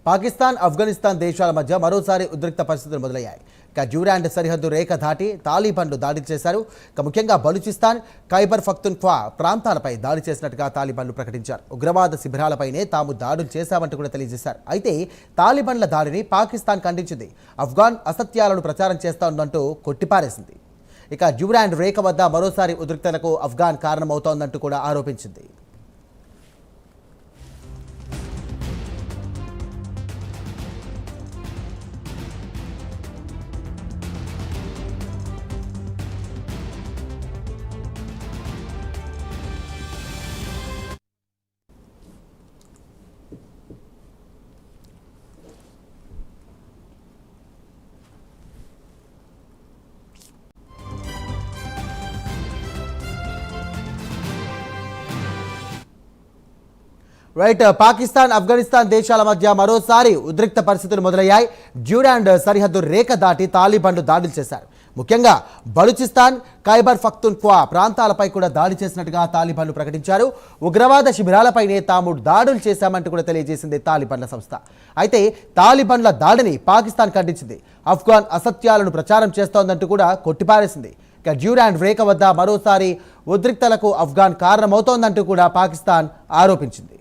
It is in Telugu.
పాకిస్తాన్, ఆఫ్ఘనిస్తాన్ దేశాల మధ్య మరోసారి ఉద్రిక్త పరిస్థితులు మొదలయ్యాయి. డ్యూరాండ్ సరిహద్దు రేఖ దాటి తాలిబాన్లు దాడి చేశారు. ముఖ్యంగా బలూచిస్తాన్, ఖైబర్ పఖ్తూన్ఖ్వా ప్రాంతాలపై దాడి చేసినట్టుగా తాలిబాన్లు ప్రకటించారు. ఉగ్రవాద శిబిరాలపైనే తాము దాడులు చేశామంటూ కూడా తెలియజేశారు. అయితే తాలిబాన్ల దాడిని పాకిస్తాన్ ఖండించింది. ఆఫ్ఘాన్ అసత్యాలను ప్రచారం చేస్తోందంటూ కొట్టిపారేసింది. డ్యూరాండ్ రేఖ వద్ద మరోసారి ఉద్రిక్తలకు ఆఫ్ఘాన్ కారణమవుతోందంటూ కూడా ఆరోపించింది. పాకిస్తాన్, ఆఫ్ఘనిస్తాన్ దేశాల మధ్య మరోసారి ఉద్రిక్త పరిస్థితులు మొదలయ్యాయి. డ్యూరాండ్ సరిహద్దు రేఖ దాటి తాలిబాన్లు దాడులు చేశారు. ముఖ్యంగా బలూచిస్తాన్, ఖైబర్ పఖ్తూన్ఖ్వా ప్రాంతాలపై కూడా దాడి చేసినట్టుగా తాలిబాన్లు ప్రకటించారు. ఉగ్రవాద శిబిరాలపైనే తాము దాడులు చేశామంటూ కూడా తెలియజేసింది తాలిబాన్ల సంస్థ. అయితే తాలిబాన్ల దాడిని పాకిస్తాన్ ఖండించింది. ఆఫ్ఘాన్ అసత్యాలను ప్రచారం చేస్తోందంటూ కూడా కొట్టిపారేసింది. డ్యూరాండ్ రేఖ వద్ద మరోసారి ఉద్రిక్తలకు ఆఫ్ఘాన్ కారణమవుతోందంటూ కూడా పాకిస్తాన్ ఆరోపించింది.